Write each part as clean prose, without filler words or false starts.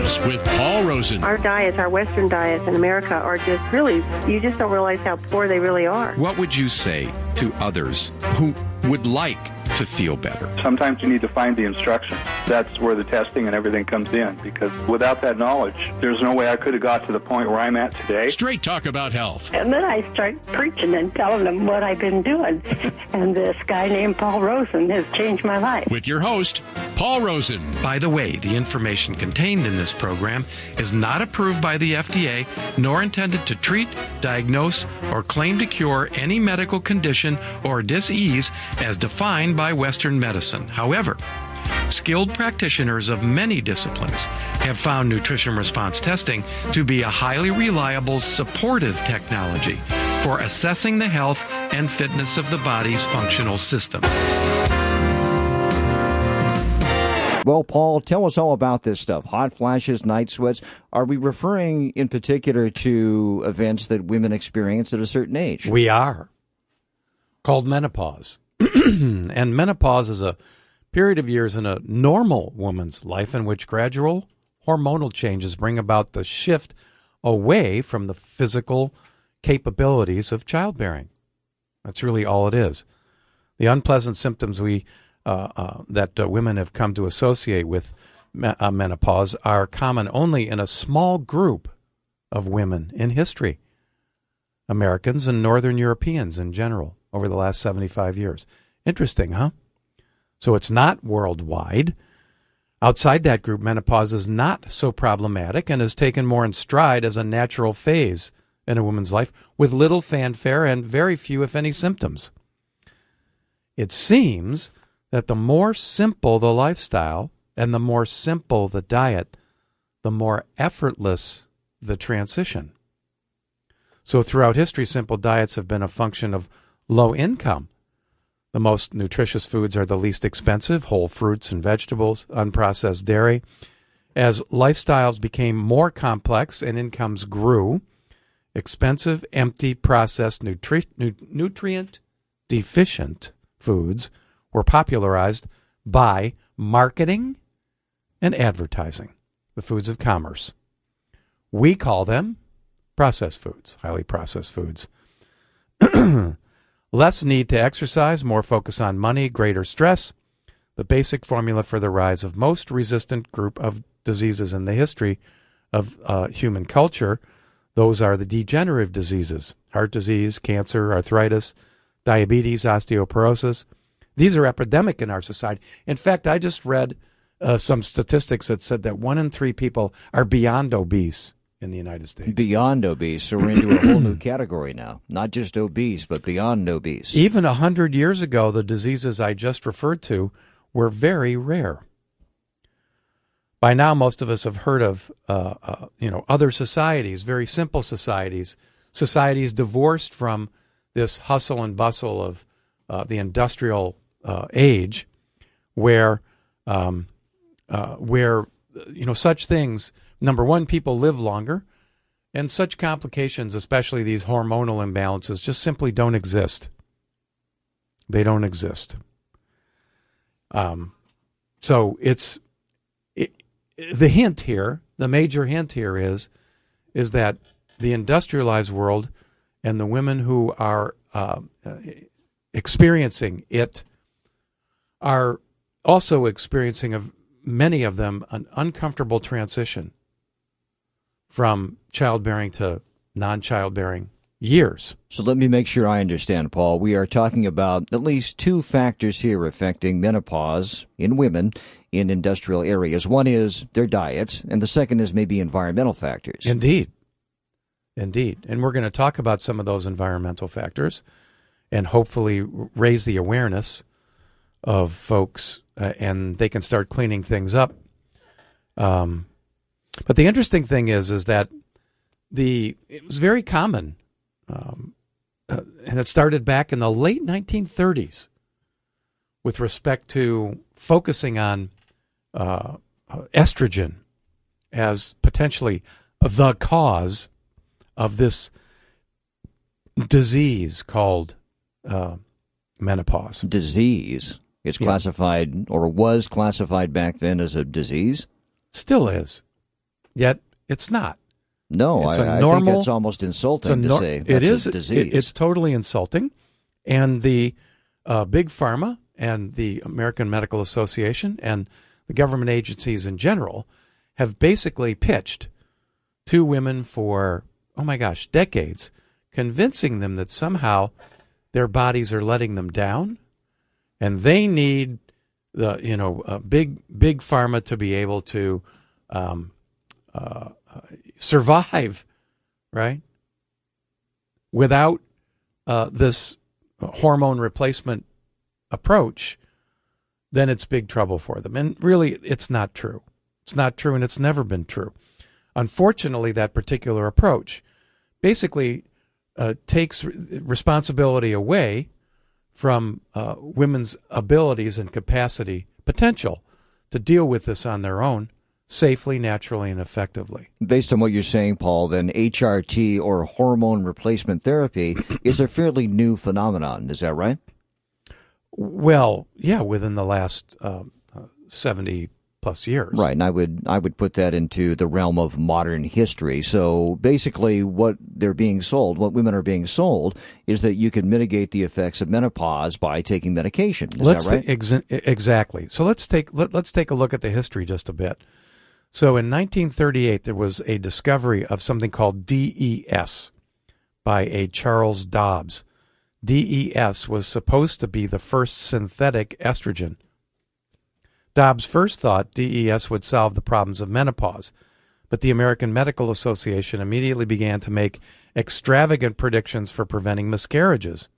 Menopause with Paul Rosen. Our diets, our Western diets in America are just really, you just don't realize how poor they really are. What would you say to others who would like to feel better? Sometimes you need to find the instruction. That's where the testing and everything comes in, because without that knowledge, there's no way I could have got to the point where I'm at today. Straight talk about health. And then I start preaching and telling them what I've been doing. And this guy named Paul Rosen has changed my life. With your host, Paul Rosen. By the way, the information contained in this program is not approved by the FDA, nor intended to treat, diagnose, or claim to cure any medical condition or disease as defined by Western medicine. However, skilled practitioners of many disciplines have found nutrition response testing to be a highly reliable supportive technology for assessing the health and fitness of the body's functional system. Well, Paul, tell us all about this stuff. Hot flashes, night sweats. Are we referring in particular to events that women experience at a certain age? We are. Called menopause. And menopause is a period of years in a normal woman's life in which gradual hormonal changes bring about the shift away from the physical capabilities of childbearing. That's really all it is. The unpleasant symptoms that women have come to associate with menopause are common only in a small group of women in history, Americans and Northern Europeans in general, over the last 75 years. Interesting, huh? So it's not worldwide. Outside that group, menopause is not so problematic and is taken more in stride as a natural phase in a woman's life with little fanfare and very few, if any, symptoms. It seems that the more simple the lifestyle and the more simple the diet, the more effortless the transition. So throughout history, simple diets have been a function of low income. The most nutritious foods are the least expensive, whole fruits and vegetables, unprocessed dairy. As lifestyles became more complex and incomes grew, expensive, empty, processed, nutrient-deficient foods were popularized by marketing and advertising, the foods of commerce. We call them processed foods, highly processed foods. Less need to exercise, more focus on money, greater stress. The basic formula for the rise of most resistant group of diseases in the history of human culture, those are the degenerative diseases, heart disease, cancer, arthritis, diabetes, osteoporosis. These are epidemic in our society. In fact, I just read some statistics that said that 1 in 3 people are beyond obese in the United States. Beyond obese, so we're into a whole new category now. Not just obese, but beyond obese. Even 100 years ago, the diseases I just referred to were very rare. By now, most of us have heard of other societies, very simple societies divorced from this hustle and bustle of the industrial age, where such things. Number one, people live longer, and such complications, especially these hormonal imbalances, just simply don't exist. They don't exist. So the hint here, the major hint here is that the industrialized world and the women who are experiencing it are also experiencing, many of them, an uncomfortable transition from childbearing to non-childbearing years. So let me make sure I understand, Paul. We are talking about at least 2 factors here affecting menopause in women in industrial areas. One is their diets, and the second is maybe environmental factors. Indeed. And we're going to talk about some of those environmental factors and hopefully raise the awareness of folks, and they can start cleaning things up. But the interesting thing is that it was very common, and it started back in the late 1930s with respect to focusing on estrogen as potentially the cause of this disease called menopause. Disease? It's classified, or was classified back then, as a disease? Still is. Yet it's not. No, it's I think that's almost insulting to say that's a disease. It's totally insulting. And the Big Pharma and the American Medical Association and the government agencies in general have basically pitched to women for, decades, convincing them that somehow their bodies are letting them down and they need the big pharma to be able to survive, right? Without this hormone replacement approach, then it's big trouble for them. And really, it's not true. It's not true, and it's never been true. Unfortunately, that particular approach basically takes responsibility away from women's abilities and potential to deal with this on their own, safely, naturally, and effectively. Based on what you're saying, Paul, then HRT, or hormone replacement therapy, is a fairly new phenomenon. Is that right? Well, yeah, within the last 70 plus years. Right, and I would put that into the realm of modern history. So basically what women are being sold, is that you can mitigate the effects of menopause by taking medication. Is that right? Exactly. So let's take a look at the history just a bit. So in 1938, there was a discovery of something called DES by a Charles Dobbs. DES was supposed to be the first synthetic estrogen. Dobbs first thought DES would solve the problems of menopause, but the American Medical Association immediately began to make extravagant predictions for preventing miscarriages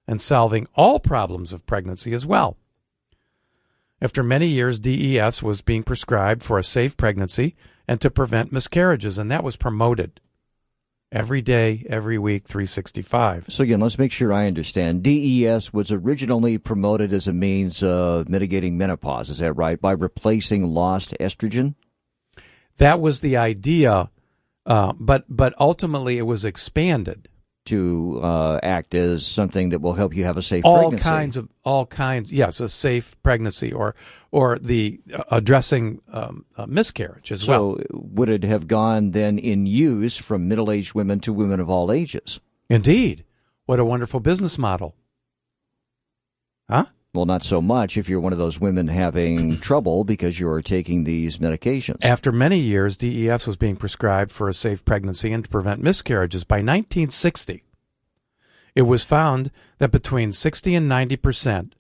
and solving all problems of pregnancy as well. After many years, DES was being prescribed for a safe pregnancy and to prevent miscarriages, and that was promoted every day, every week, 365. So again, let's make sure I understand. DES was originally promoted as a means of mitigating menopause, is that right? By replacing lost estrogen? That was the idea, but ultimately it was expanded to act as something that will help you have a safe pregnancy. All kinds, yes, a safe pregnancy or the addressing miscarriage as well. So would it have gone then in use from middle-aged women to women of all ages? Indeed. What a wonderful business model. Huh? Well, not so much if you're one of those women having trouble because you're taking these medications. After many years, DES was being prescribed for a safe pregnancy and to prevent miscarriages. By 1960, it was found that between 60 and 90%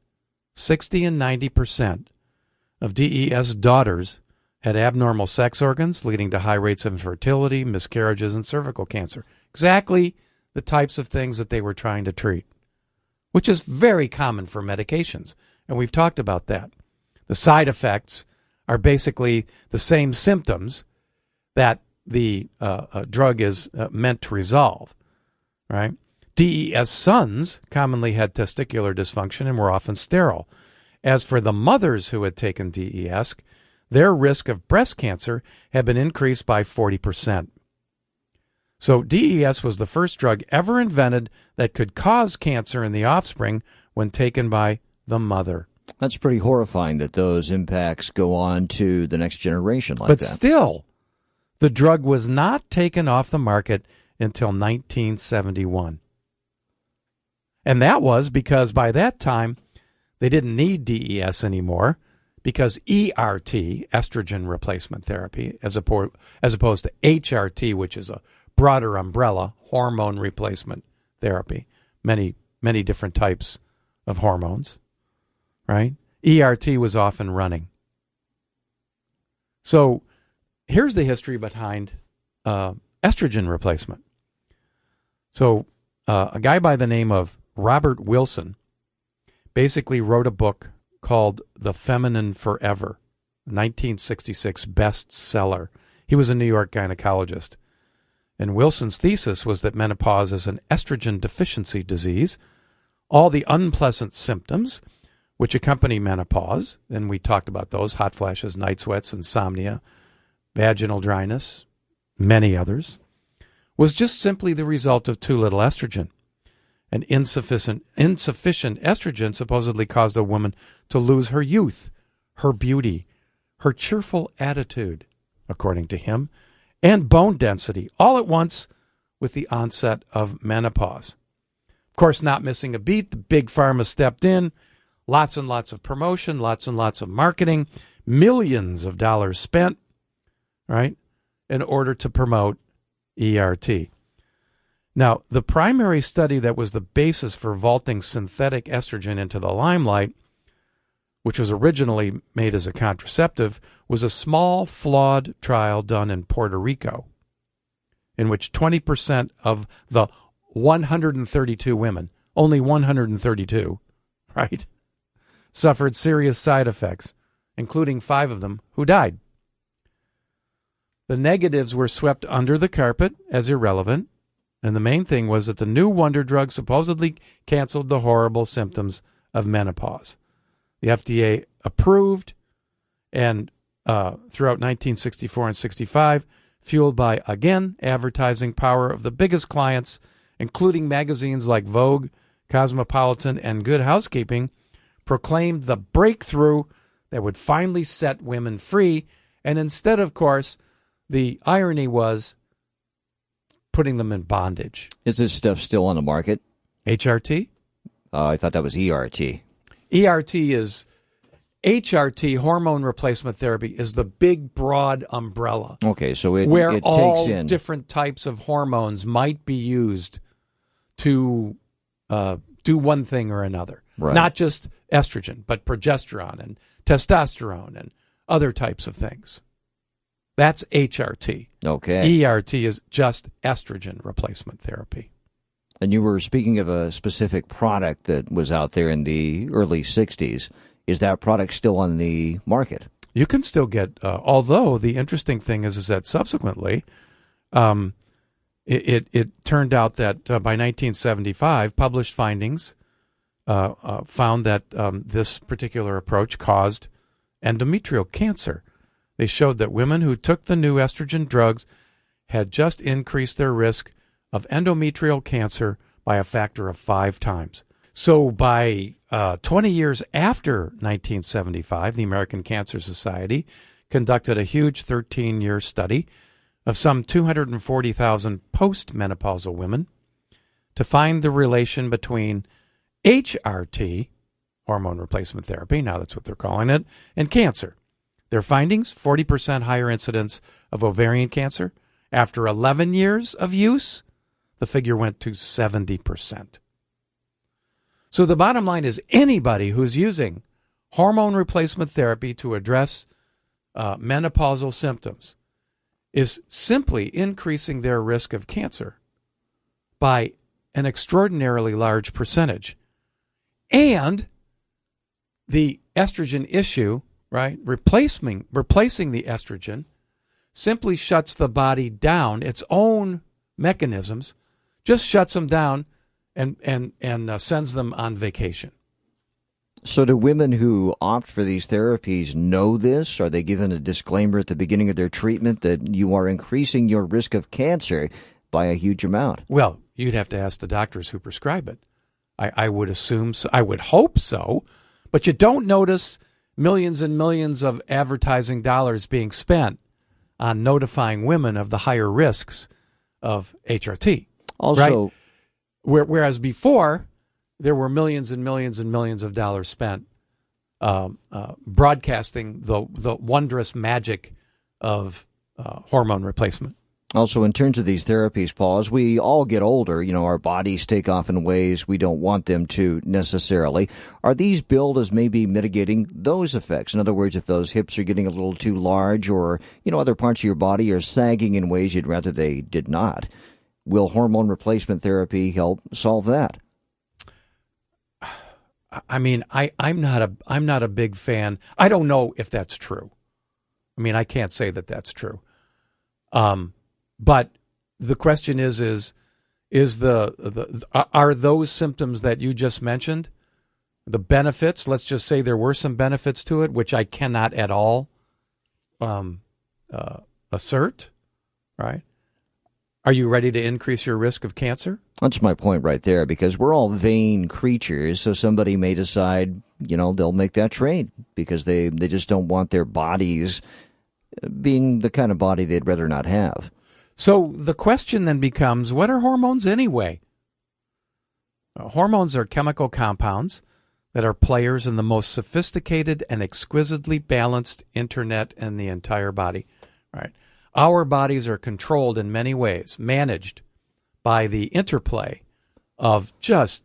of DES daughters had abnormal sex organs, leading to high rates of infertility, miscarriages, and cervical cancer. Exactly the types of things that they were trying to treat, which is very common for medications, and we've talked about that. The side effects are basically the same symptoms that the drug is meant to resolve, right? DES sons commonly had testicular dysfunction and were often sterile. As for the mothers who had taken DES, their risk of breast cancer had been increased by 40%. So DES was the first drug ever invented that could cause cancer in the offspring when taken by the mother. That's pretty horrifying that those impacts go on to the next generation like that. But still, the drug was not taken off the market until 1971. And that was because by that time, they didn't need DES anymore because ERT, estrogen replacement therapy, as opposed to HRT, which is a broader umbrella, hormone replacement therapy, many different types of hormones, right? ERT was often running. So here's the history behind estrogen replacement. So a guy by the name of Robert Wilson basically wrote a book called The Feminine Forever, 1966 bestseller. He was a New York gynecologist. And Wilson's thesis was that menopause is an estrogen deficiency disease. All the unpleasant symptoms which accompany menopause, and we talked about those, hot flashes, night sweats, insomnia, vaginal dryness, many others, was just simply the result of too little estrogen. And insufficient estrogen supposedly caused a woman to lose her youth, her beauty, her cheerful attitude, according to him, and bone density all at once with the onset of menopause. Of course, not missing a beat, the big pharma stepped in. Lots and lots of promotion, lots and lots of marketing, millions of dollars spent, right, in order to promote ERT. Now, the primary study that was the basis for vaulting synthetic estrogen into the limelight, which was originally made as a contraceptive, was a small, flawed trial done in Puerto Rico, in which 20% of the 132 women, only 132, right, suffered serious side effects, including 5 of them who died. The negatives were swept under the carpet as irrelevant, and the main thing was that the new wonder drug supposedly canceled the horrible symptoms of menopause. The FDA approved, and throughout 1964 and 65, fueled by, again, advertising power of the biggest clients, including magazines like Vogue, Cosmopolitan, and Good Housekeeping, proclaimed the breakthrough that would finally set women free. And instead, of course, the irony was putting them in bondage. Is this stuff still on the market? HRT? I thought that was ERT. ERT is HRT, hormone replacement therapy, is the big, broad umbrella. Okay, so it all takes in different types of hormones might be used to do one thing or another. Right. Not just estrogen, but progesterone and testosterone and other types of things. That's HRT. Okay. ERT is just estrogen replacement therapy. And you were speaking of a specific product that was out there in the early 60s. Is that product still on the market? You can still get, although the interesting thing is that subsequently, it turned out that by 1975, published findings found that this particular approach caused endometrial cancer. They showed that women who took the new estrogen drugs had just increased their risk of endometrial cancer by a factor of 5 times. So by 20 years after 1975, the American Cancer Society conducted a huge 13-year study of some 240,000 postmenopausal women to find the relation between HRT, hormone replacement therapy, now that's what they're calling it, and cancer. Their findings, 40% higher incidence of ovarian cancer. After 11 years of use, the figure went to 70%. So the bottom line is anybody who's using hormone replacement therapy to address menopausal symptoms is simply increasing their risk of cancer by an extraordinarily large percentage. And the estrogen issue, right, replacing the estrogen simply shuts the body down. Its own mechanisms just shuts them down and sends them on vacation. So do women who opt for these therapies know this? Are they given a disclaimer at the beginning of their treatment that you are increasing your risk of cancer by a huge amount? Well, you'd have to ask the doctors who prescribe it. I would assume so. I would hope so. But you don't notice millions and millions of advertising dollars being spent on notifying women of the higher risks of HRT. Also, right? Whereas before, there were millions and millions and millions of dollars spent broadcasting the wondrous magic of hormone replacement. Also, in terms of these therapies, Paul, as we all get older, our bodies take off in ways we don't want them to necessarily. Are these billed as maybe mitigating those effects? In other words, if those hips are getting a little too large or, other parts of your body are sagging in ways you'd rather they did not, will hormone replacement therapy help solve that? I mean, I'm not a big fan. I don't know if that's true. I mean, I can't say that that's true. But the question is are those symptoms that you just mentioned the benefits? Let's just say there were some benefits to it, which I cannot at all assert. Right? Are you ready to increase your risk of cancer? That's my point right there, because we're all vain creatures, so somebody may decide, they'll make that trade because they just don't want their bodies being the kind of body they'd rather not have. So the question then becomes, what are hormones anyway? Hormones are chemical compounds that are players in the most sophisticated and exquisitely balanced internet in the entire body. Right? Our bodies are controlled in many ways, managed by the interplay of just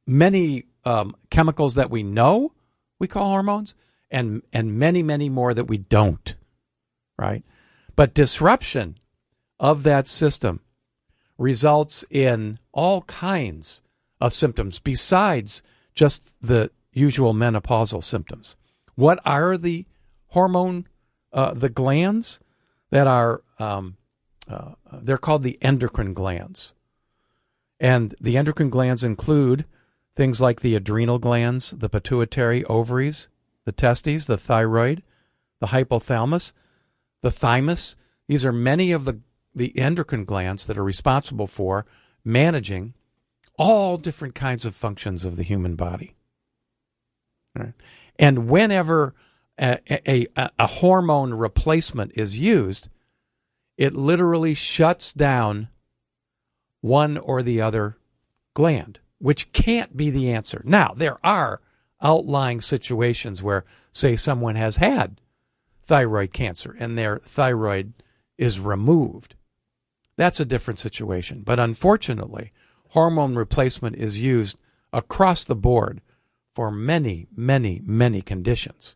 many chemicals that we know we call hormones, and many, many more that we don't. Right? But disruption of that system results in all kinds of symptoms besides just the usual menopausal symptoms. What are the hormone, the glands that are, they're called the endocrine glands. And the endocrine glands include things like the adrenal glands, the pituitary ovaries, the testes, the thyroid, the hypothalamus, the thymus. These are many of the endocrine glands that are responsible for managing all different kinds of functions of the human body. Right? And whenever a hormone replacement is used, it literally shuts down one or the other gland, which can't be the answer. Now, there are outlying situations where, say, someone has had thyroid cancer and their thyroid is removed. That's a different situation. But unfortunately, hormone replacement is used across the board for many, many, many conditions,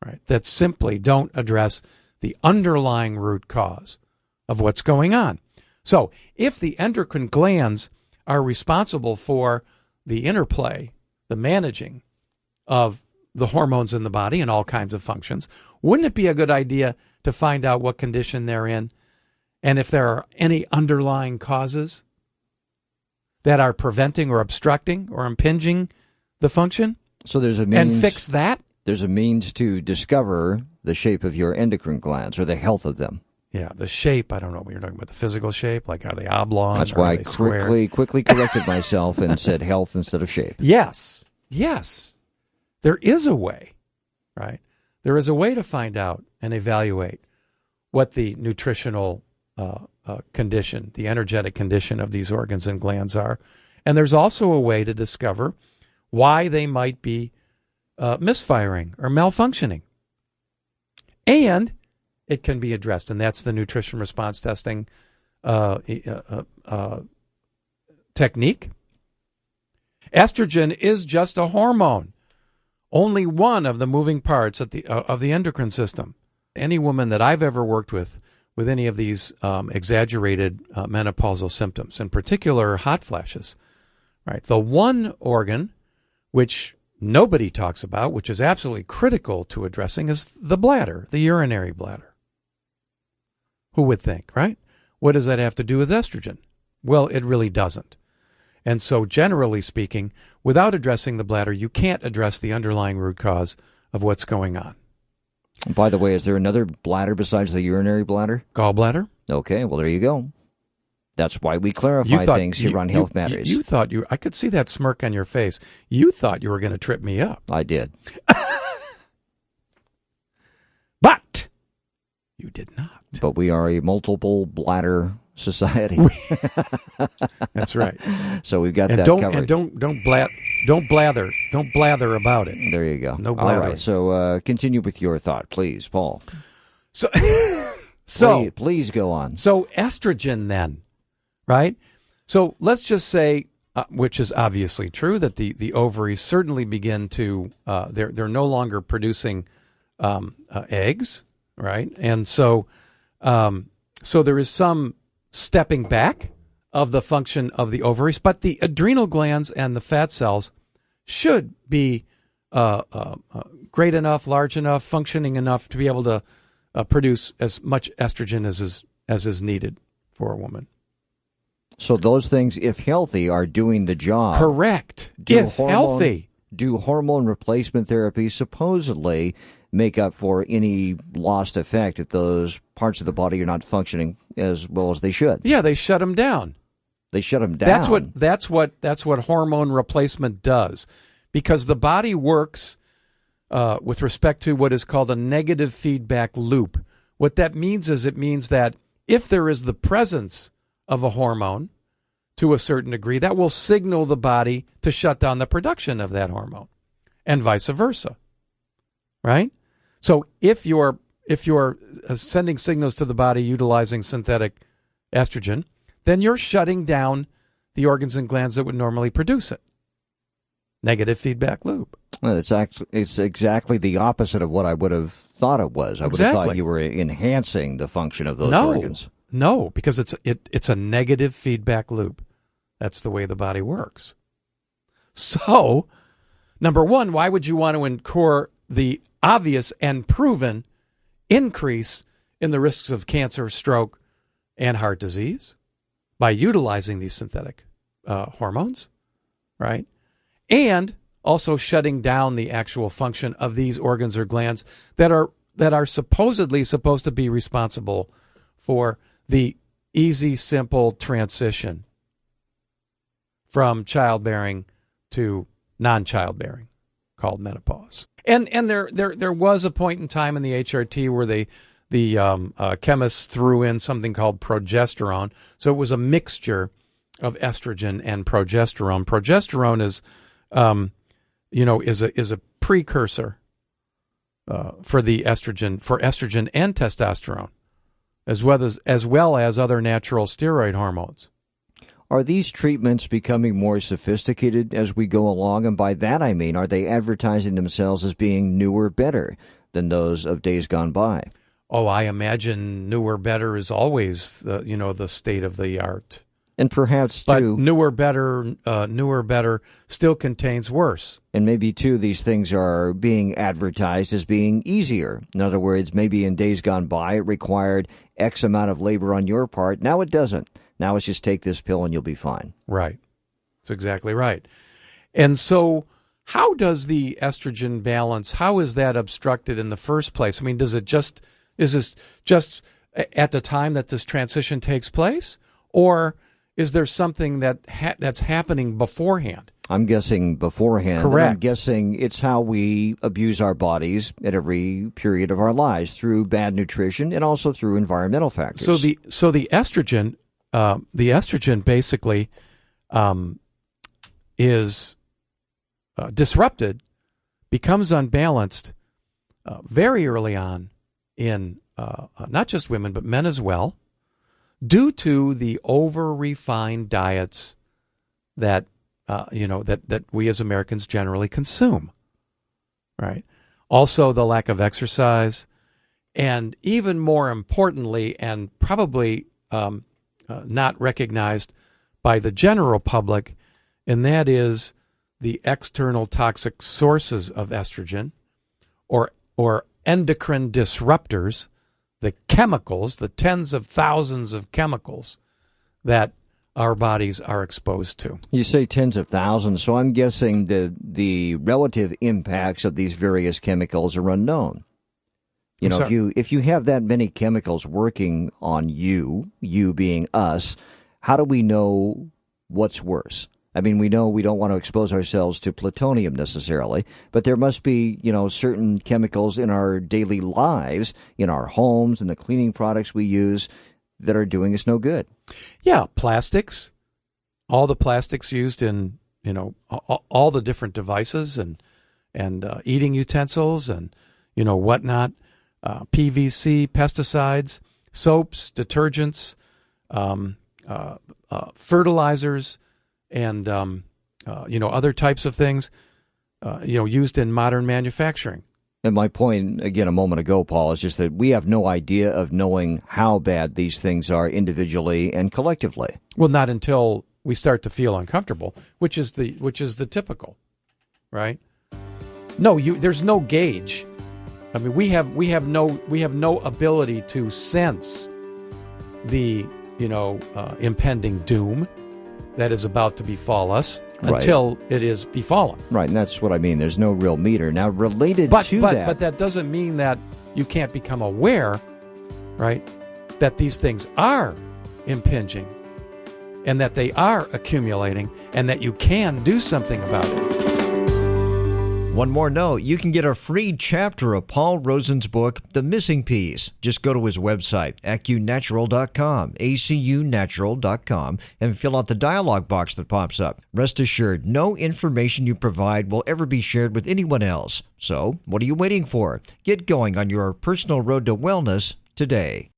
right, that simply don't address the underlying root cause of what's going on. So if the endocrine glands are responsible for the interplay, the managing of the hormones in the body and all kinds of functions, wouldn't it be a good idea to find out what condition they're in and if there are any underlying causes that are preventing or obstructing or impinging the function? So there's a means, and fix that? There's a means to discover the shape of your endocrine glands or the health of them. Yeah, the shape, I don't know what you're talking about, the physical shape, like are they oblong? That's why I quickly corrected myself and said health instead of shape. Yes. There is a way, right? There is a way to find out and evaluate what the nutritional condition, the energetic condition of these organs and glands are. And there's also a way to discover why they might be misfiring or malfunctioning. And it can be addressed, and that's the nutrition response testing technique. Estrogen is just a hormone, only one of the moving parts of the endocrine system. Any woman that I've ever worked with any of these exaggerated menopausal symptoms, in particular hot flashes, right? The one organ which nobody talks about, which is absolutely critical to addressing, is the bladder, the urinary bladder. Who would think, right? What does that have to do with estrogen? Well, it really doesn't. And so generally speaking, without addressing the bladder, you can't address the underlying root cause of what's going on. And by the way, is there another bladder besides the urinary bladder? Gallbladder. Okay, well, there you go. That's why we clarify things here on Health Matters. You thought I could see that smirk on your face. You thought you were going to trip me up. I did. But you did not. But we are a multiple bladder society. That's right. So we've got and that covered. And don't blather about it. There you go. No blather. All right. So continue with your thought, please, Paul. So please go on. So estrogen then, right? So let's just say, which is obviously true, that the ovaries certainly begin to they're no longer producing eggs, right? And so there is some stepping back of the function of the ovaries, but the adrenal glands and the fat cells should be great enough, large enough, functioning enough to be able to produce as much estrogen as is needed for a woman. So those things, if healthy, are doing the job. Correct. Healthy. Do hormone replacement therapy supposedly make up for any lost effect if those parts of the body are not functioning as well as they should? Yeah, they shut them down. They shut them down. That's what hormone replacement does, because the body works with respect to what is called a negative feedback loop. What that means is it means that if there is the presence of a hormone to a certain degree, that will signal the body to shut down the production of that hormone, and vice versa, right? So if you're sending signals to the body utilizing synthetic estrogen, then you're shutting down the organs and glands that would normally produce it. Negative feedback loop. Well, it's exactly the opposite of what I would have thought it was. I would have thought you were enhancing the function of those organs. No, because it's a negative feedback loop. That's the way the body works. So, number one, why would you want to incur the obvious and proven increase in the risks of cancer, stroke, and heart disease by utilizing these synthetic hormones, right? And also shutting down the actual function of these organs or glands that are supposedly supposed to be responsible for the easy, simple transition from childbearing to non-childbearing, called menopause. And there was a point in time in the HRT where the chemists threw in something called progesterone. So it was a mixture of estrogen and progesterone. Progesterone is is a precursor for estrogen and testosterone, as well as other natural steroid hormones. Are these treatments becoming more sophisticated as we go along? And by that I mean, are they advertising themselves as being newer, better than those of days gone by? Oh, I imagine newer, better is always the state of the art. And perhaps, but too, newer, better still contains worse. And maybe, too, these things are being advertised as being easier. In other words, maybe in days gone by, it required X amount of labor on your part. Now it doesn't. Now it's just take this pill and you'll be fine. Right. That's exactly right. And so how does the estrogen balance, how is that obstructed in the first place? I mean, is this just at the time that this transition takes place? Or is there something that's happening beforehand? I'm guessing beforehand. Correct. I'm guessing it's how we abuse our bodies at every period of our lives through bad nutrition and also through environmental factors. So the estrogen basically is disrupted, becomes unbalanced very early on in not just women but men as well, due to the over-refined diets that we as Americans generally consume, right? Also, the lack of exercise, and even more importantly, and probably not recognized by the general public, and that is the external toxic sources of estrogen, or endocrine disruptors, the chemicals, the tens of thousands of chemicals that our bodies are exposed to. You say tens of thousands, so I'm guessing the relative impacts of these various chemicals are unknown. You know, if you have that many chemicals working on you being us, how do we know what's worse? I mean, we know we don't want to expose ourselves to plutonium necessarily, but there must be, certain chemicals in our daily lives, in our homes, and the cleaning products we use that are doing us no good. Yeah, plastics, all the plastics used in, all the different devices and eating utensils and, whatnot, PVC, pesticides, soaps, detergents, fertilizers, and other types of things used in modern manufacturing. And my point again a moment ago, Paul, is just that we have no idea of knowing how bad these things are individually and collectively. Well, not until we start to feel uncomfortable, which is the typical, right? No, there's no gauge. I mean, we have no ability to sense the impending doom that is about to befall us until it is befallen. Right, and that's what I mean. There's no real meter. Now, related to that... But that doesn't mean that you can't become aware, right, that these things are impinging and that they are accumulating and that you can do something about it. One more note, you can get a free chapter of Paul Rosen's book, The Missing Piece. Just go to his website, acunatural.com, acunatural.com, and fill out the dialog box that pops up. Rest assured, no information you provide will ever be shared with anyone else. So, what are you waiting for? Get going on your personal road to wellness today.